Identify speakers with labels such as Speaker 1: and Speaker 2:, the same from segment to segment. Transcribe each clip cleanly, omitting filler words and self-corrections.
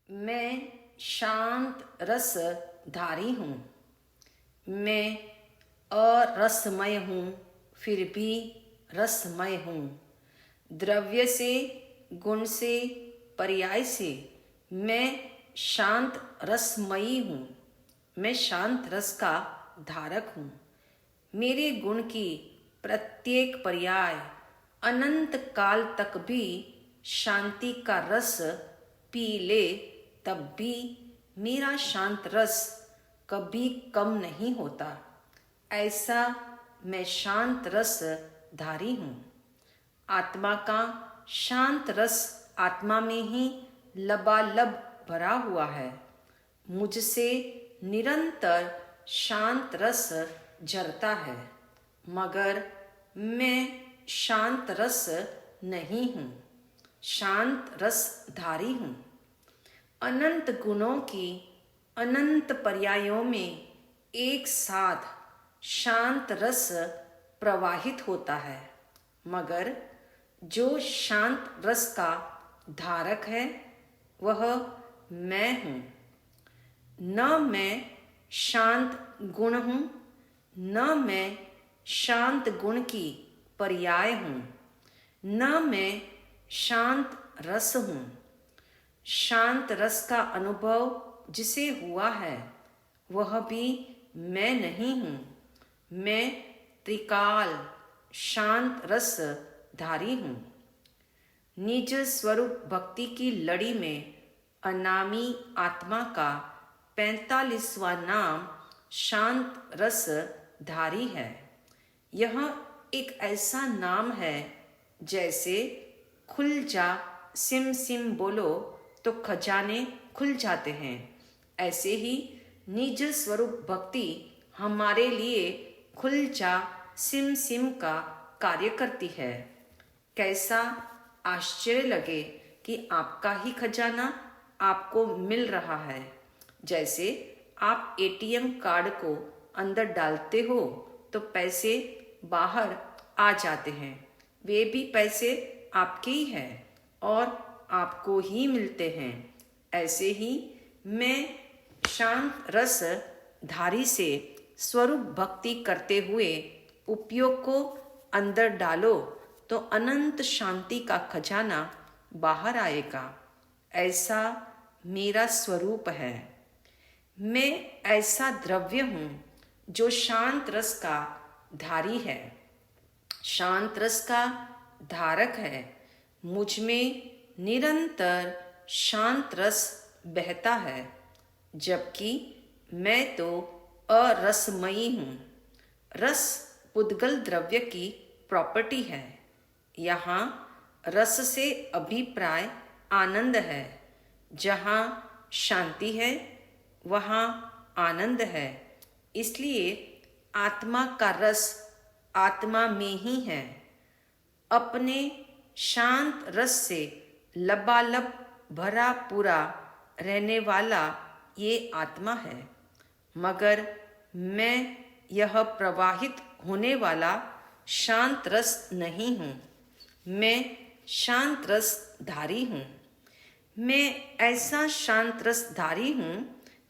Speaker 1: मैं शांत रस धारी हूँ। मैं अरसमय हूँ, फिर भी रसमय हूँ। द्रव्य से, गुण से, पर्याय से मैं शांत रसमयी हूँ। मैं शांत रस का धारक हूँ। मेरे गुण की प्रत्येक पर्याय अनंत काल तक भी शांति का रस पी ले, तब भी मेरा शांत रस कभी कम नहीं होता। ऐसा मैं शांत रस धारी हूँ। आत्मा का शांत रस आत्मा में ही लबालब भरा हुआ है। मुझसे निरंतर शांत रस झरता है, मगर मैं शांत रस नहीं हूँ। शांत रस धारी हूँ। अनंत गुणों की अनंत पर्यायों में एक साथ शांत रस प्रवाहित होता है, मगर जो शांत रस का धारक है वह मैं हूँ। न मैं शांत गुण हूँ, न मैं शांत गुण की पर्याय हूँ, न मैं शांत रस हूँ। शांत रस का अनुभव जिसे हुआ है वह भी मैं नहीं हूँ। मैं त्रिकाल शांत रस धारी हूँ। निज स्वरूप भक्ति की लड़ी में अनामी आत्मा का 45वां नाम शांत रस धारी है। यह एक ऐसा नाम है जैसे खुल जा सिम सिम बोलो तो खजाने खुल जाते हैं। ऐसे ही निज स्वरूप भक्ति हमारे लिए खुल जा सिम सिम का कार्य करती है। कैसा आश्चर्य लगे कि आपका ही खजाना आपको मिल रहा है। जैसे आप एटीएम कार्ड को अंदर डालते हो तो पैसे बाहर आ जाते हैं। वे भी पैसे आपके ही हैं और आपको ही मिलते हैं। ऐसे ही मैं शांत रस धारी से स्वरूप भक्ति करते हुए उपयोग को अंदर डालो तो अनंत शांति का खजाना बाहर आएगा। ऐसा मेरा स्वरूप है। मैं ऐसा द्रव्य हूँ जो शांत रस का धारी है, शांत रस का धारक है। मुझ में निरंतर शांत रस बहता है, जबकि मैं तो अरसमयी हूँ। रस पुद्गल द्रव्य की प्रॉपर्टी है। यहाँ रस से अभिप्राय आनंद है। जहाँ शांति है वहाँ आनंद है। इसलिए आत्मा का रस आत्मा में ही है। अपने शांत रस से लबालब भरा पूरा रहने वाला ये आत्मा है, मगर मैं यह प्रवाहित होने वाला शांत रस नहीं हूँ। मैं शांत रस धारी हूँ। मैं ऐसा शांत रस धारी हूँ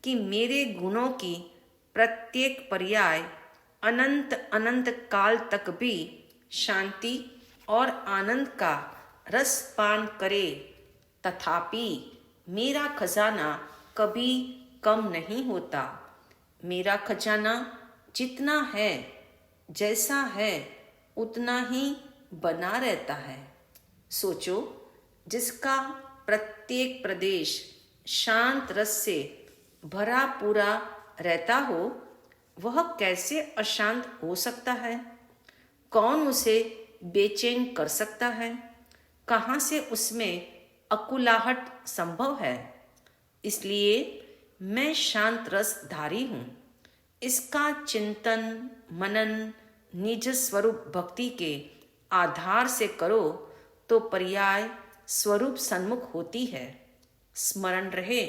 Speaker 1: कि मेरे गुणों की प्रत्येक पर्याय अनंत अनंत काल तक भी शांति और आनंद का रस पान करे, तथापि मेरा खजाना कभी कम नहीं होता। मेरा खजाना जितना है, जैसा है, उतना ही बना रहता है। सोचो, जिसका प्रत्येक प्रदेश शांत रस से भरा पूरा रहता हो, वह कैसे अशांत हो सकता है? कौन उसे बेचैन कर सकता है? कहाँ से उसमें अकुलाहट संभव है? इसलिए मैं शांत रस धारी हूँ। इसका चिंतन मनन निज स्वरूप भक्ति के आधार से करो तो पर्याय स्वरूप सन्मुख होती है। स्मरण रहे,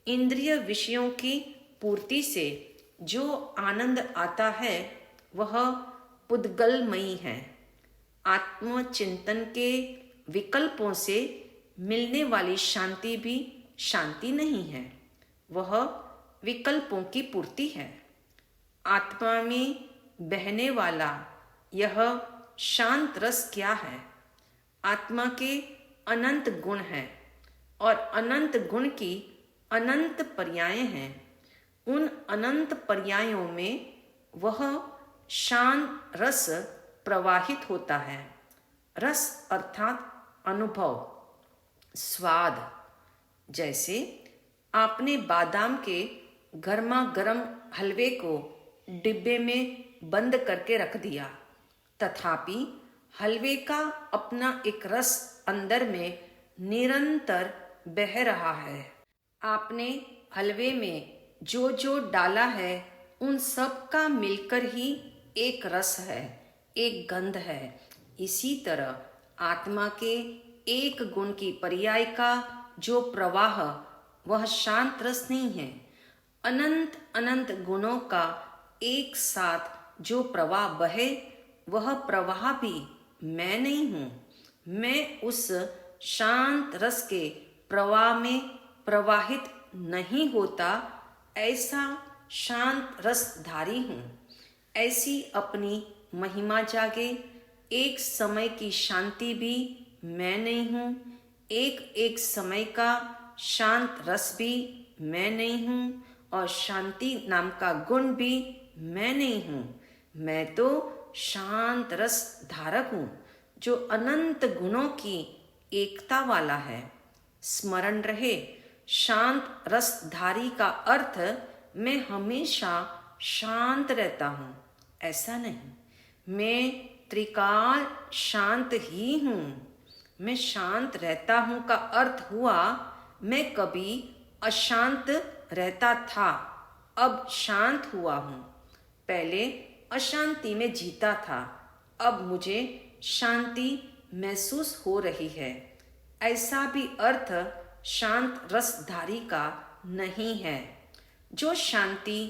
Speaker 1: इंद्रिय विषयों की पूर्ति से जो आनंद आता है वह पुद्गलमयी है। आत्मचिंतन के विकल्पों से मिलने वाली शांति भी शांति नहीं है, वह विकल्पों की पूर्ति है। आत्मा में बहने वाला यह शांत रस क्या है? आत्मा के अनंत गुण हैं और अनंत गुण की अनंत पर्याय हैं। उन अनंत पर्यायों में वह शांत रस प्रवाहित होता है। रस अर्थात अनुभव, स्वाद। जैसे आपने बादाम के गर्मा गर्म हलवे को डिब्बे में बंद करके रख दिया, तथापि हलवे का अपना एक रस अंदर में निरंतर बह रहा है। आपने हलवे में जो जो डाला है उन सब का मिलकर ही एक रस है, एक गंध है। इसी तरह आत्मा के एक गुण की पर्याय का जो प्रवाह, वह शांत रस नहीं है। अनंत अनंत गुणों का एक साथ जो प्रवाह बहे, वह प्रवाह भी मैं नहीं हूँ। मैं उस शांत रस के प्रवाह में प्रवाहित नहीं होता, ऐसा शांत रसधारी हूँ। ऐसी अपनी महिमा जागे। एक समय की शांति भी मैं नहीं हूँ, एक एक समय का शांत रस भी मैं नहीं हूँ, और शांति नाम का गुण भी मैं नहीं हूँ। मैं तो शांत रस धारक हूँ, जो अनंत गुणों की एकता वाला है। स्मरण रहे, शांत रसधारी का अर्थ मैं हमेशा शांत रहता हूँ, ऐसा नहीं। मैं त्रिकाल शांत ही हूँ। मैं शांत रहता हूँ का अर्थ हुआ मैं कभी अशांत रहता था, अब शांत हुआ हूँ। पहले अशांति में जीता था, अब मुझे शांति महसूस हो रही है। ऐसा भी अर्थ शांत रसधारी का नहीं है। जो शांति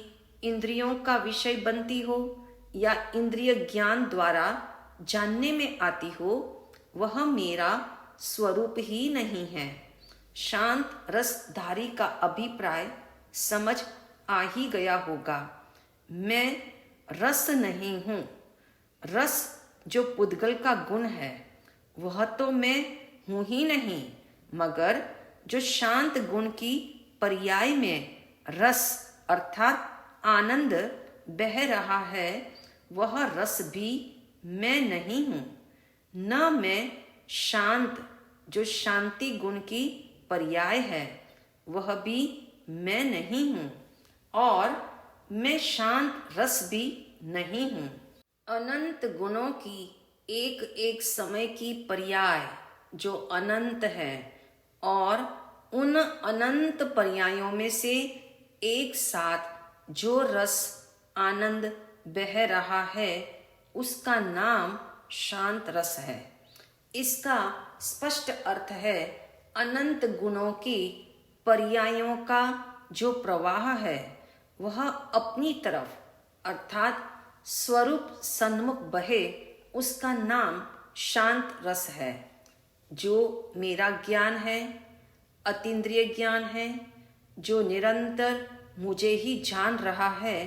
Speaker 1: इंद्रियों का विषय बनती हो या इंद्रिय ज्ञान द्वारा जानने में आती हो, वह मेरा स्वरूप ही नहीं है। शांत रसधारी का अभिप्राय समझ आ ही गया होगा। मैं रस नहीं हूँ। रस जो पुद्गल का गुण है, वह तो मैं हूँ ही नहीं, मगर जो शांत गुण की पर्याय में रस अर्थात आनंद बह रहा है, वह रस भी मैं नहीं हूँ। न मैं शांत जो शांति गुण की पर्याय है, वह भी मैं नहीं हूँ, और मैं शांत रस भी नहीं हूँ। अनंत गुणों की एक एक समय की पर्याय जो अनंत है, और उन अनंत पर्यायों में से एक साथ जो रस आनंद बह रहा है, उसका नाम शांत रस है। इसका स्पष्ट अर्थ है अनंत गुणों की पर्यायों का जो प्रवाह है, वह अपनी तरफ अर्थात स्वरूप सन्मुख बहे, उसका नाम शांत रस है। जो मेरा ज्ञान है, अतीन्द्रिय ज्ञान है, जो निरंतर मुझे ही जान रहा है,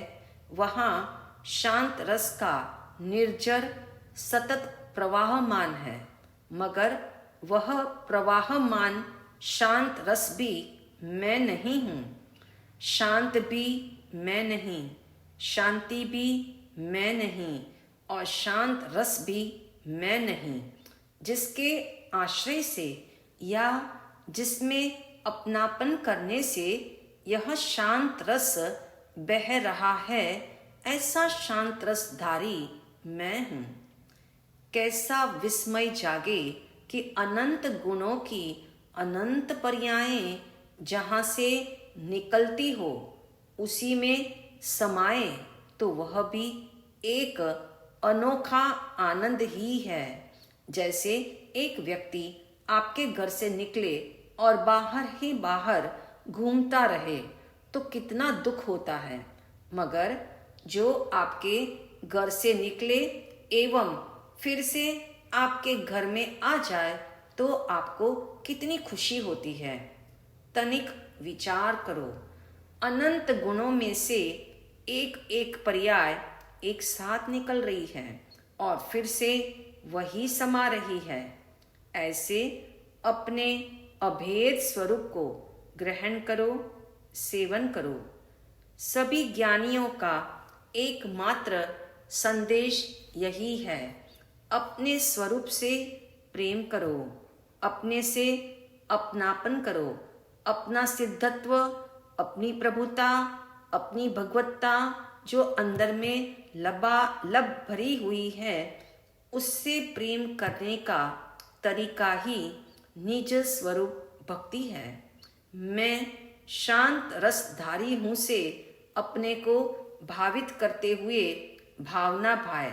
Speaker 1: वहाँ शांत रस का निर्जर सतत प्रवाहमान है। मगर वह प्रवाहमान शांत रस भी मैं नहीं हूँ। शांत भी मैं नहीं, शांति भी मैं नहीं, और शांत रस भी मैं नहीं। जिसके आश्रय से या जिसमें अपनापन करने से यह शांत रस बह रहा है, ऐसा शांत रसधारी मैं हूँ। कैसा विस्मय जागे कि अनंत गुणों की अनंत पर्यायें जहाँ से निकलती हो, उसी में समाये तो वह भी एक अनोखा आनंद ही है। जैसे एक व्यक्ति आपके घर से निकले और बाहर ही बाहर घूमता रहे तो कितना दुख होता है, मगर जो आपके घर से निकले एवं फिर से आपके घर में आ जाए तो आपको कितनी खुशी होती है। तनिक विचार करो। अनंत गुणों में से एक एक पर्याय एक साथ निकल रही है और फिर से वही समा रही है। ऐसे अपने अभेद स्वरूप को ग्रहण करो, सेवन करो। सभी ज्ञानियों का एकमात्र संदेश यही है, अपने स्वरूप से प्रेम करो, अपने से अपनापन करो। अपना सिद्धत्व, अपनी प्रभुता, अपनी भगवत्ता जो अंदर में लबालब भरी हुई है, उससे प्रेम करने का तरीका ही निज स्वरूप भक्ति है। मैं शांत रसधारी हूँ से अपने को भावित करते हुए भावना भाव,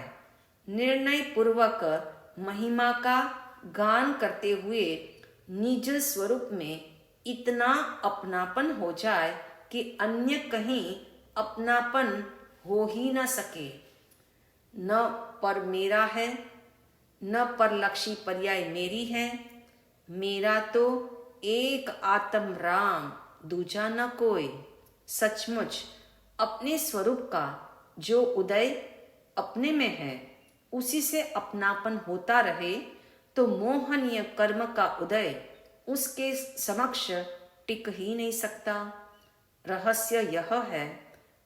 Speaker 1: निर्णय पूर्वक महिमा का गान करते हुए निज स्वरूप में इतना अपनापन हो जाए कि अन्य कहीं अपनापन हो ही न सके। न पर मेरा है, न परलक्षी पर्याय मेरी है। मेरा तो एक आत्म राम, दूजा न कोई। सचमुच अपने स्वरूप का जो उदय अपने में है, उसी से अपनापन होता रहे तो मोहनीय कर्म का उदय उसके समक्ष टिक ही नहीं सकता। रहस्य यह है,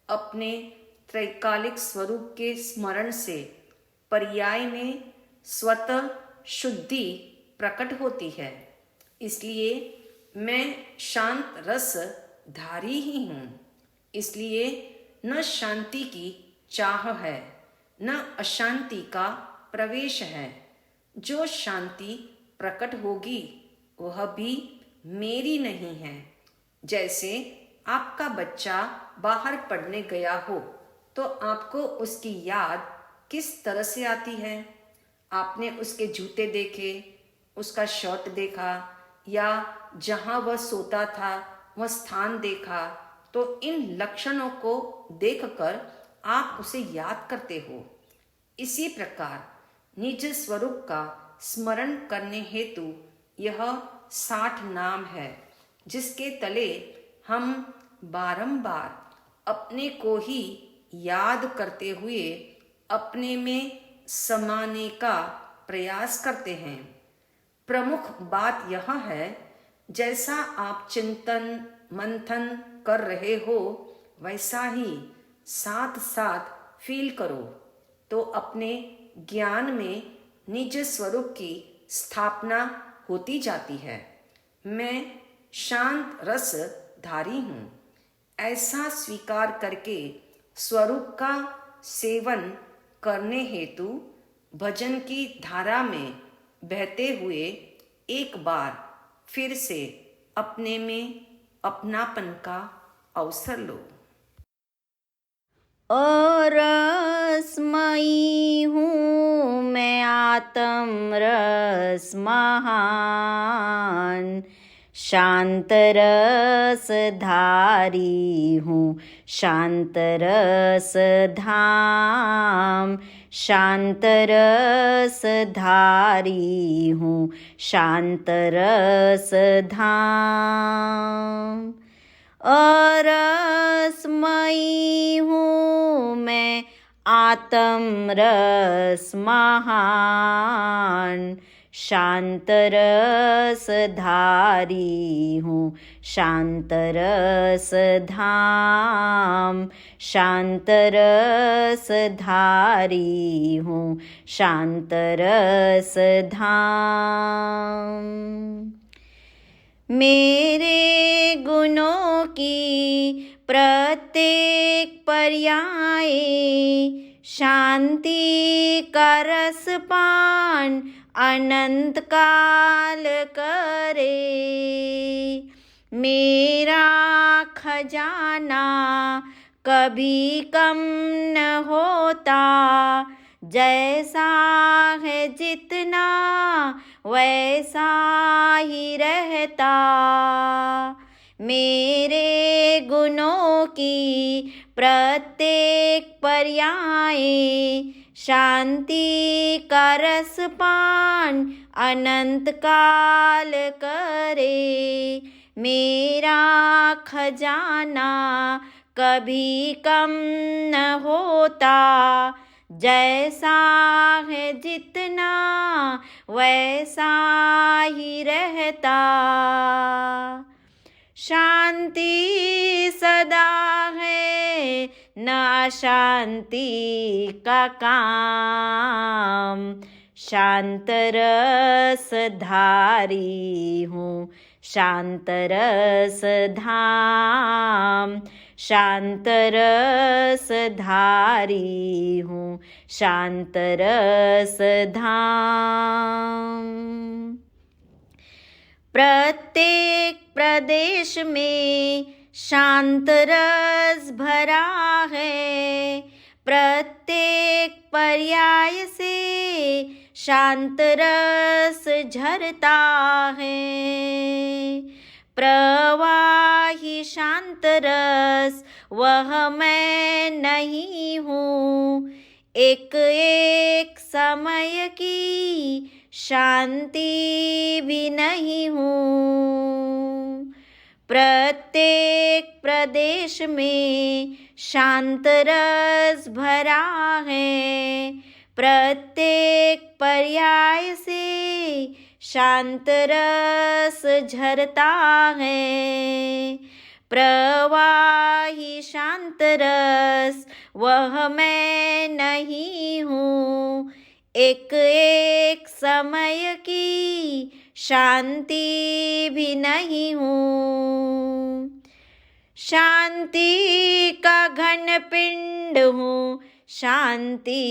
Speaker 1: अपने त्रैकालिक स्वरूप के स्मरण से पर्याय में स्वतः शुद्धि प्रकट होती है। इसलिए मैं शांत रस धारी ही हूँ। इसलिए न शांति की चाह है, न अशांति का प्रवेश है। जो शांति प्रकट होगी वह भी मेरी नहीं है। जैसे आपका बच्चा बाहर पढ़ने गया हो तो आपको उसकी याद किस तरह से आती है? आपने उसके जूते देखे, उसका शर्ट देखा, या जहाँ वह सोता था वह स्थान देखा, तो इन लक्षणों को देखकर आप उसे याद करते हो। इसी प्रकार निज स्वरूप का स्मरण करने हेतु यह 60 नाम है, जिसके तले हम बारंबार अपने को ही याद करते हुए अपने में समाने का प्रयास करते हैं। प्रमुख बात यह है, जैसा आप चिंतन मंथन कर रहे हो वैसा ही साथ साथ फील करो, तो अपने ज्ञान में निज स्वरूप की स्थापना होती जाती है। मैं शांत रस धारी हूँ, ऐसा स्वीकार करके स्वरूप का सेवन करने हेतु भजन की धारा में बहते हुए एक बार फिर से अपने में अपनापन का अवसर लो।
Speaker 2: रसमयी हूँ मैं आत्म रस महान, शांत रस धारी हूँ शांत रस धाम, शांत रस धारी हूँ शांत रस धाम। रसमयी हूँ मैं आत्म रस महान, शांत रस धारी हूँ शांत रस धाम, शांत रस धारी हूँ शांत रस धाम। मेरे गुणों की प्रत्येक पर्याय शांति का रस पान अनंत काल करे। मेरा खजाना कभी कम न होता, जैसा है जितना वैसा ही रहता। मेरे गुणों की प्रत्येक पर्याय शांति का रस पान अनंत काल करे। मेरा खजाना कभी कम न होता। जैसा है जितना वैसा ही रहता। शांति सदा है न अशांति का काम। शांत रस धारी हूँ शांत रस धाम। शांत रस धारी हूँ शांत रस धाम। प्रत्येक प्रदेश में शांत रस भरा है। प्रत्येक पर्याय से शांत रस झरता है। प्रवाही शांत रस वह मैं नहीं हूँ। एक एक समय की शांति भी नहीं हूँ। प्रत्येक प्रदेश में शांत रस भरा है। प्रत्येक पर्याय से शांत रस झरता है। प्रवाही शांत रस वह मैं नहीं हूँ। एक एक समय की शांति भी नहीं हूँ। शांति का घन पिंड हूँ शांति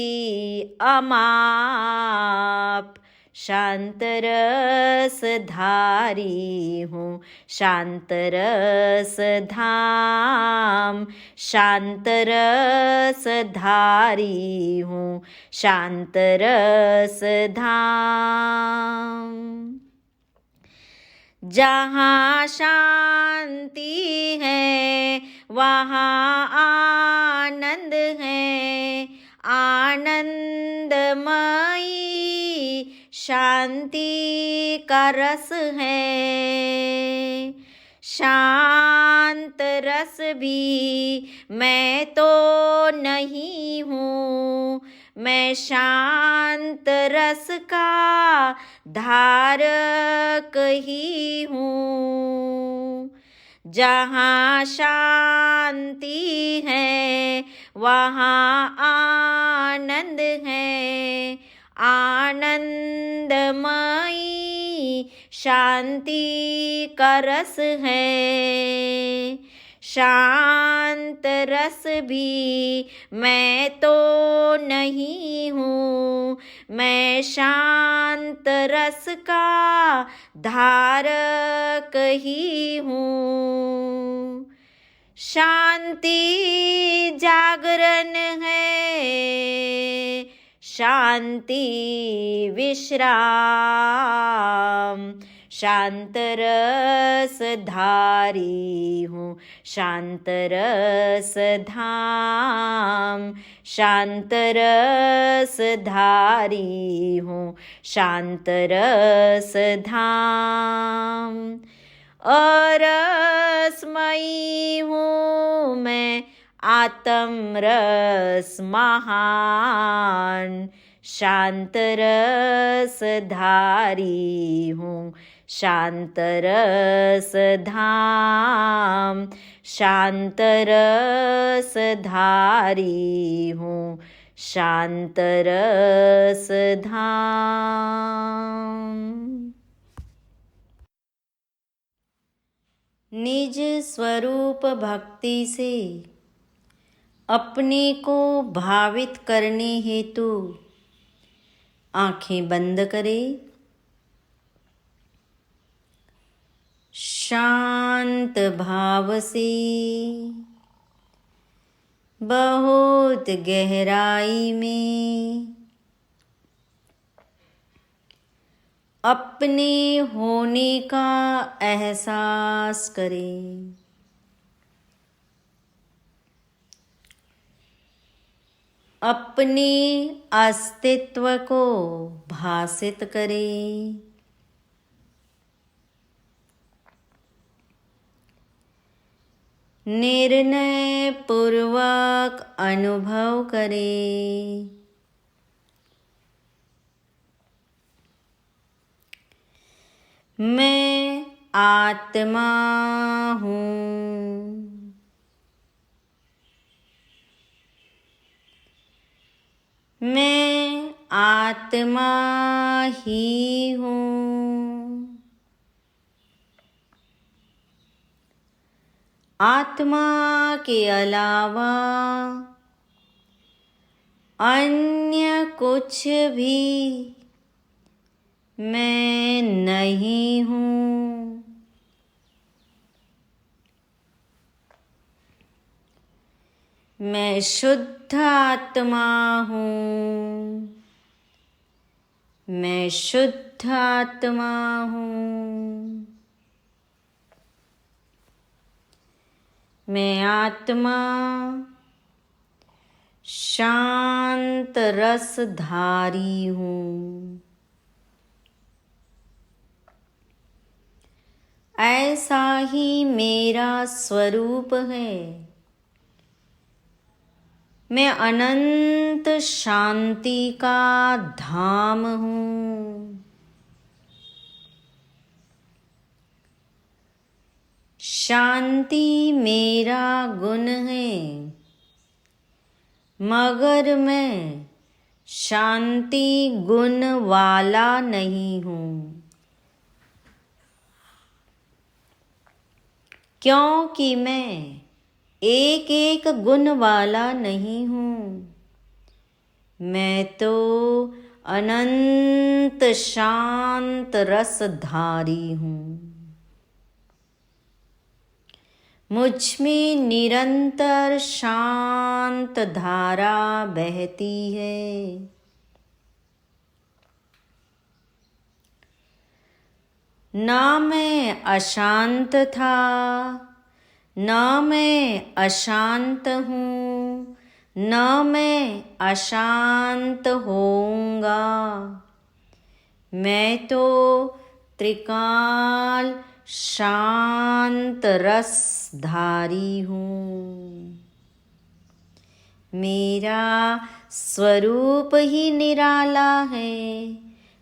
Speaker 2: अमाप। शांत रस धारी हूँ शांत रस धाम। शांत रस धारी हूँ शांत रस धाम। जहाँ शांति है वहाँ आनंद है। आनंदमयी शांति का रस है। शांत रस भी मैं तो नहीं हूँ। मैं शांत रस का धारक ही हूँ। जहाँ शांति है वहाँ आनंद है। आनंदमयी शांति का रस है। शांत रस भी मैं तो नहीं हूँ। मैं शांत रस का धारक ही हूँ। शांति जागरण है शांति विश्राम। शांत रस धारी हूँ शांत रस धाम। शांत रस धारी हूँ शांत रस धाम। अरसमयी हूँ मैं आत्म रस महान। शांत रस धारी हूँ शांत रस धाम। शांत रस धारी हूँ शांत रस धाम। निज स्वरूप भक्ति से अपने को भावित करने हेतु आंखें बंद करें। शांत भाव से बहुत गहराई में अपने होने का एहसास करें। अपने अस्तित्व को भासित करें। निर्णय पूर्वक अनुभव करें। मैं आत्मा हूँ। मैं आत्मा ही हूँ। आत्मा के अलावा अन्य कुछ भी मैं नहीं हूँ। मैं शुद्ध आत्मा हूँ। मैं शुद्ध आत्मा हूँ। मैं आत्मा शांत रसधारी हूँ। ऐसा ही मेरा स्वरूप है। मैं अनंत शांति का धाम हूँ। शांति मेरा गुण है, मगर मैं शांति गुण वाला नहीं हूँ, क्योंकि मैं एक एक गुण वाला नहीं हूँ। मैं तो अनंत शांत रसधारी हूँ। मुझ में निरंतर शांत धारा बहती है। ना मैं अशांत था, ना मैं अशांत हूँ, ना मैं अशांत होऊंगा। मैं तो त्रिकाल शांत रसधारी हूँ। मेरा स्वरूप ही निराला है।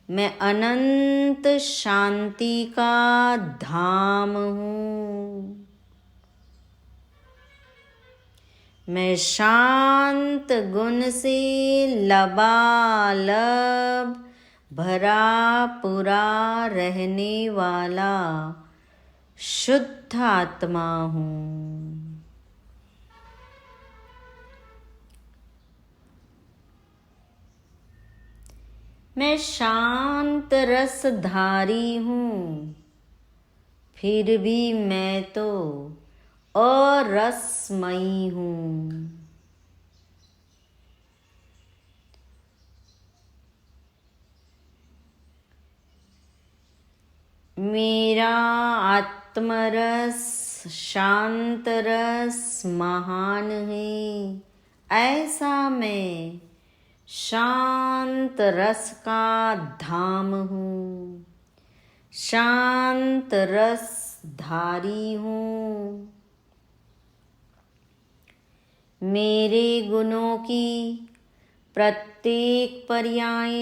Speaker 2: मैं अनंत शांति का धाम हूँ। मैं शांत गुण से लबालब भरा पूरा रहने वाला शुद्ध आत्मा हूँ। मैं शांत रसधारी हूँ, फिर भी मैं तो अरसमयी हूँ। मेरा आत्मरस शांत रस महान है। ऐसा मैं शांत रस का धाम हूँ। शांत रस धारी हूँ। मेरे गुणों की प्रत्येक पर्याय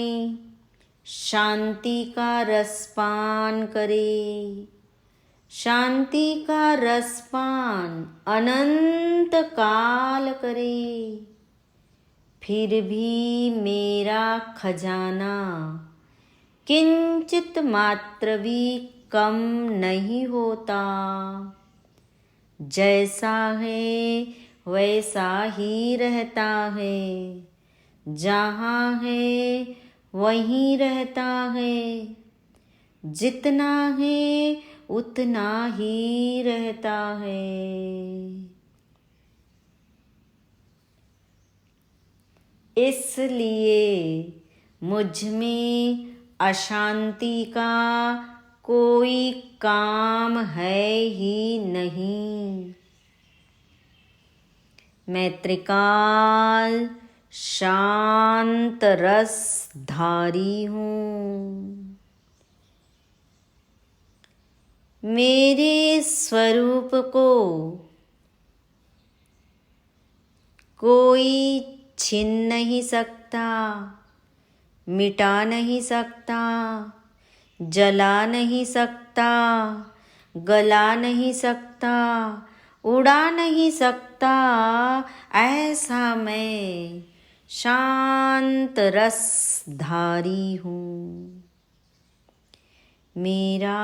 Speaker 2: शांति का रसपान करे। शांति का रसपान अनंत काल करे, फिर भी मेरा खजाना किंचित मात्र भी कम नहीं होता। जैसा है वैसा ही रहता है। जहाँ है वहीं रहता है। जितना है उतना ही रहता है। इसलिए मुझ में अशांति का कोई काम है ही नहीं। मैं त्रिकाल शांत रसधारी हूँ। मेरे स्वरूप को कोई छीन नहीं सकता, मिटा नहीं सकता, जला नहीं सकता, गला नहीं सकता, उड़ा नहीं सकता, ऐसा मैं शांत रसधारी हूँ। मेरा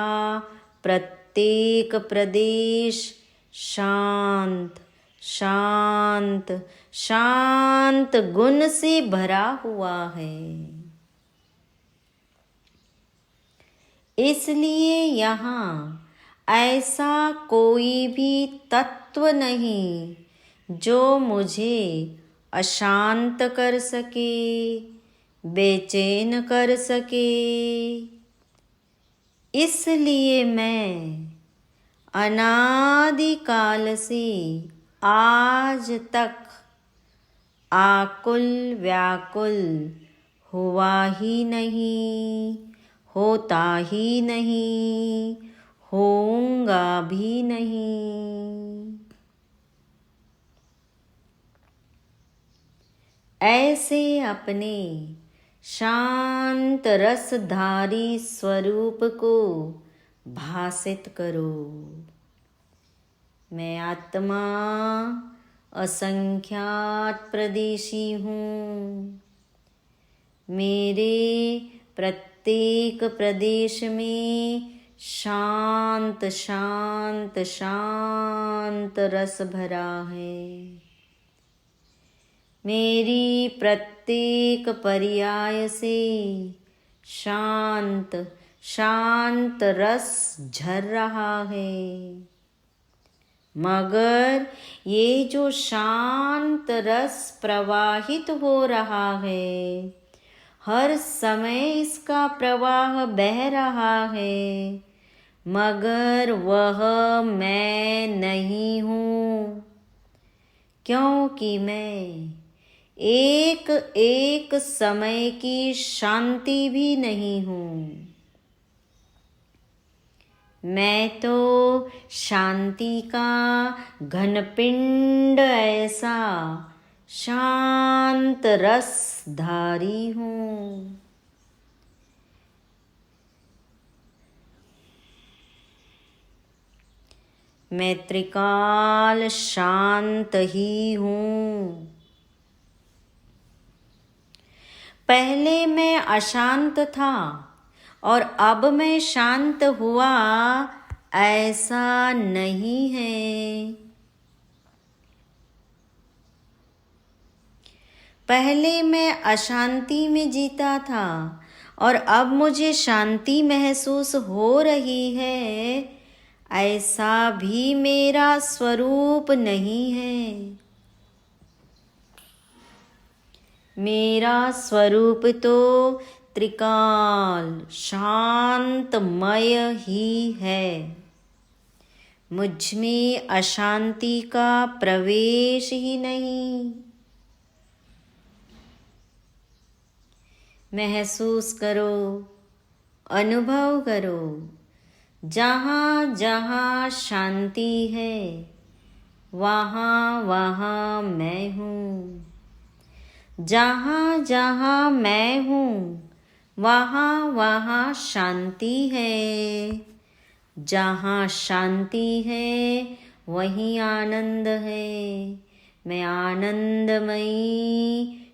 Speaker 2: प्रत्येक प्रदेश शांत शांत शांत गुण से भरा हुआ है। इसलिए यहाँ ऐसा कोई भी तत्व नहीं जो मुझे अशांत कर सके, बेचैन कर सके। इसलिए मैं अनादिकाल से आज तक आकुल व्याकुल हुआ ही नहीं, होता ही नहीं, होऊंगा भी नहीं। ऐसे अपने शांत रसधारी स्वरूप को भासित करो। मैं आत्मा असंख्यात प्रदेशी हूँ। मेरे प्रत्येक प्रदेश में शांत शांत शांत रस भरा है। मेरी प्रत्येक पर्याय से शांत शांत रस झर रहा है। मगर ये जो शांत रस प्रवाहित हो रहा है, हर समय इसका प्रवाह बह रहा है, मगर वह मैं नहीं हूँ, क्योंकि मैं एक एक समय की शांति भी नहीं हूँ। मैं तो शांति का घनपिंड ऐसा शांत रसधारी हूँ। मैं त्रिकाल शांत ही हूँ। पहले मैं अशांत था और अब मैं शांत हुआ, ऐसा नहीं है। पहले मैं अशांति में जीता था और अब मुझे शांति महसूस हो रही है, ऐसा भी मेरा स्वरूप नहीं है। मेरा स्वरूप तो त्रिकाल शांतमय ही है। मुझ में अशांति का प्रवेश ही नहीं। महसूस करो, अनुभव करो, जहाँ जहाँ शांति है वहाँ वहाँ मैं हूँ। जहाँ जहाँ मैं हूँ वहाँ वहाँ शांति है। जहाँ शांति है वहीं आनंद है। मैं आनंदमयी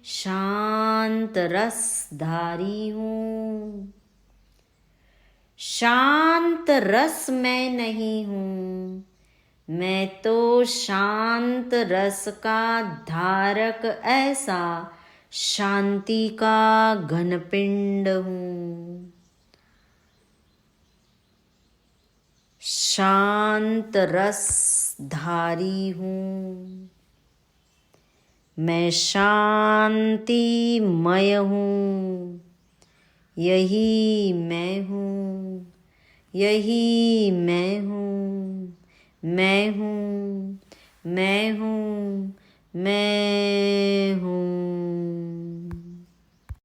Speaker 2: शांत रसधारी हूँ। शांत रस मैं नहीं हूँ, मैं तो शांत रस का धारक ऐसा शांति का घनपिंड हूँ। शांत रस धारी हूँ। मैं शांतिमय हूँ। यही मैं हूँ, यही मैं हूँ, मैं हूँ, मैं हूँ, मैं हूँ।